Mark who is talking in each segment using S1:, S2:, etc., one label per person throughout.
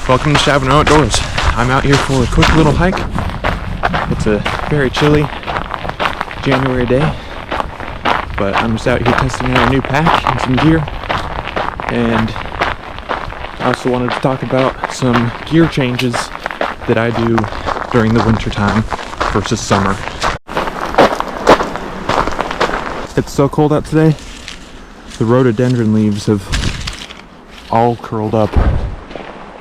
S1: Welcome to Chavano Outdoors. I'm out here for a quick little hike. It's a very chilly January day, but I'm just out here testing out a new pack and some gear. And I also wanted to talk about some gear changes that I do during the winter time versus summer. It's so cold out today, the rhododendron leaves have all curled up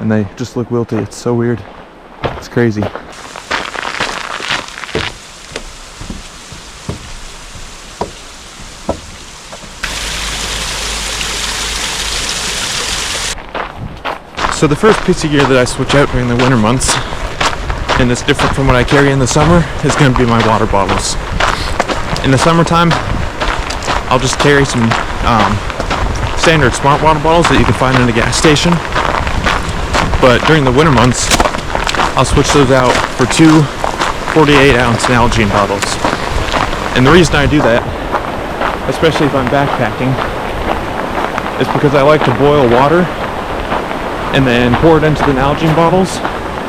S1: and they just look wilty. It's so weird. It's crazy. So the first piece of gear that I switch out during the winter months, and it's different from what I carry in the summer, is going to be my water bottles. In the summertime, I'll just carry some standard smart water bottles that you can find in a gas station. But during the winter months, I'll switch those out for two 48-ounce Nalgene bottles. And the reason I do that, especially if I'm backpacking, is because I like to boil water and then pour it into the Nalgene bottles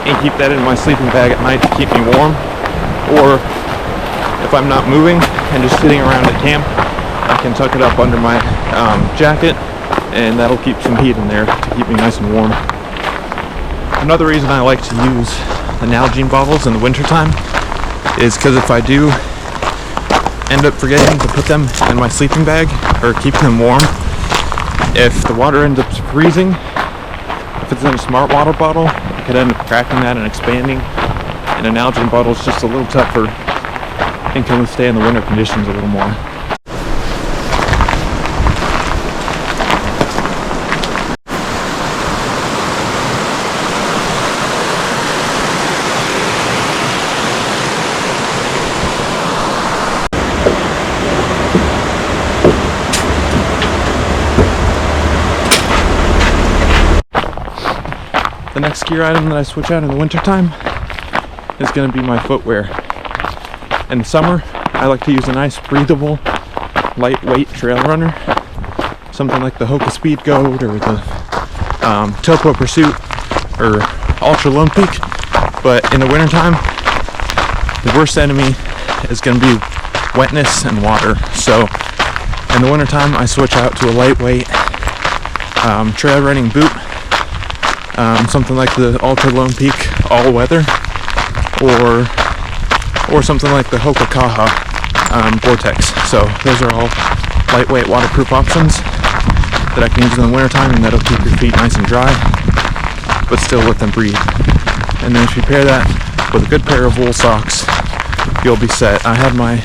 S1: and keep that in my sleeping bag at night to keep me warm. Or if I'm not moving and just sitting around at camp, I can tuck it up under my jacket, and that'll keep some heat in there to keep me nice and warm. Another reason I like to use the Nalgene bottles in the wintertime is because if I do end up forgetting to put them in my sleeping bag or keep them warm, if the water ends up freezing, if it's in a smart water bottle, I could end up cracking that and expanding. And a Nalgene bottle is just a little tougher and can withstand the winter conditions a little more. The next gear item that I switch out in the wintertime is going to be my footwear. In the summer, I like to use a nice breathable, lightweight trail runner. Something like the Hoka Speed Goat or the Topo Pursuit or Ultra Lone Peak. But in the wintertime, the worst enemy is going to be wetness and water. So in the wintertime, I switch out to a lightweight trail running boot. Something like the Ultra Lone Peak All Weather, or something like the Hoka Kaha Vortex. So those are all lightweight waterproof options that I can use in the wintertime, and that'll keep your feet nice and dry, but still let them breathe. And then if you pair that with a good pair of wool socks, you'll be set. I have my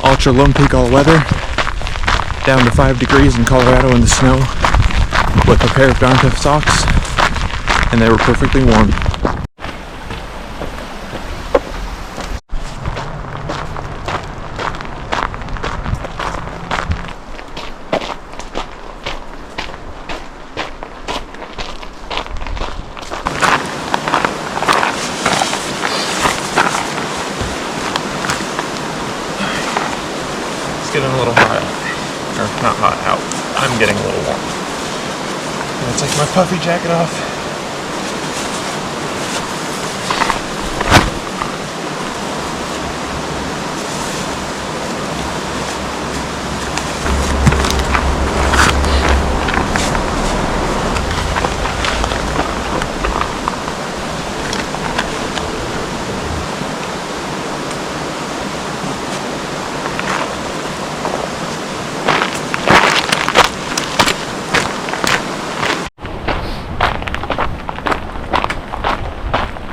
S1: Ultra Lone Peak All Weather down to 5 degrees in Colorado in the snow, with a pair of Darntiff socks, and they were perfectly warm. It's getting a little hot, or not hot out. I'm getting a little warm. I'm gonna take my puffy jacket off.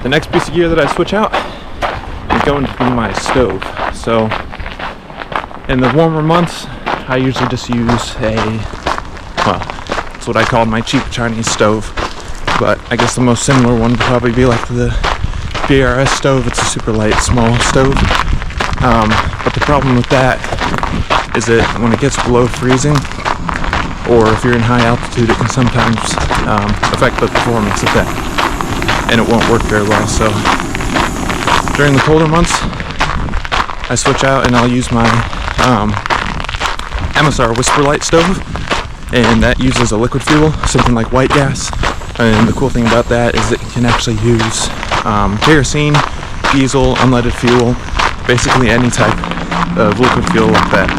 S1: The next piece of gear that I switch out is going to be my stove. So in the warmer months, I usually just use it's what I call my cheap Chinese stove. But I guess the most similar one would probably be like the BRS stove. It's a super light, small stove. But the problem with that is that when it gets below freezing, or if you're in high altitude, it can sometimes affect the performance of that, and it won't work very well. So during the colder months, I switch out and I'll use my MSR Whisper Light stove, and that uses a liquid fuel, something like white gas, And the cool thing about that is that you can actually use kerosene, diesel, unleaded fuel, basically any type of liquid fuel like that.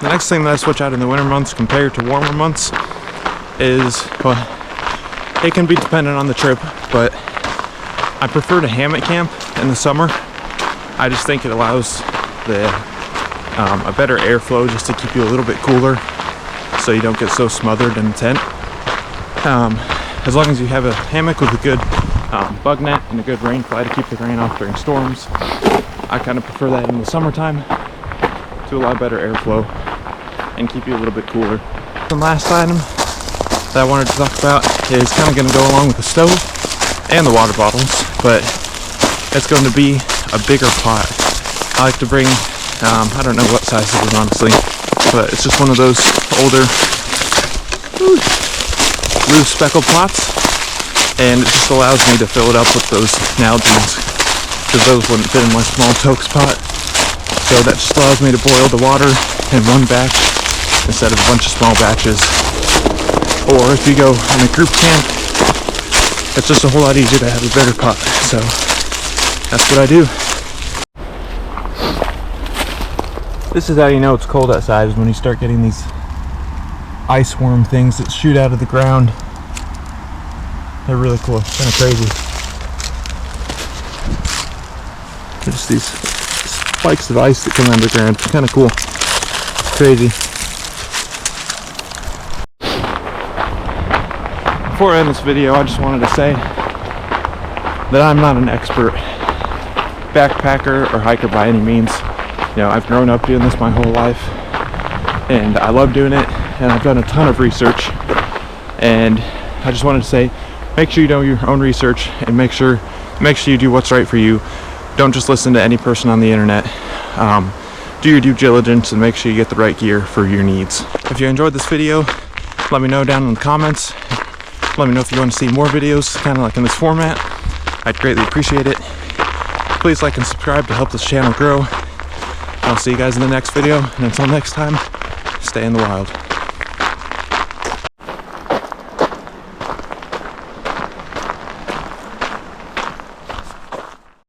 S1: The next thing that I switch out in the winter months compared to warmer months is, well, it can be dependent on the trip, but I prefer to hammock camp in the summer. I just think it allows a better airflow just to keep you a little bit cooler so you don't get so smothered in the tent. As long as you have a hammock with a good bug net and a good rain fly to keep the rain off during storms, I kind of prefer that in the summertime to allow better airflow and keep you a little bit cooler. The last item that I wanted to talk about is kind of going to go along with the stove and the water bottles, but it's going to be a bigger pot. I like to bring, I don't know what size it is honestly, but it's just one of those older loose speckled pots, and it just allows me to fill it up with those Nalgene's, because those wouldn't fit in my small Tokes pot. So that just allows me to boil the water in one batch instead of a bunch of small batches. Or if you go in a group camp, it's just a whole lot easier to have a bigger pot. So that's what I do. This is how you know it's cold outside, is when you start getting these ice worm things that shoot out of the ground. They're really cool, kind of crazy. They're just these spikes of ice that come out of the ground. It's kind of cool. It's crazy. Before I end this video, I just wanted to say that I'm not an expert backpacker or hiker by any means. You know, I've grown up doing this my whole life, and I love doing it, and I've done a ton of research, and I just wanted to say, make sure you do your own research, and make sure you do what's right for you. Don't just listen to any person on the internet. Do your due diligence and make sure you get the right gear for your needs. If you enjoyed this video, let me know down in the comments. Let me know if you want to see more videos kind of like in this format. I'd greatly appreciate it. Please like and subscribe to help this channel grow. I'll see you guys in the next video, and until next time, stay in the wild.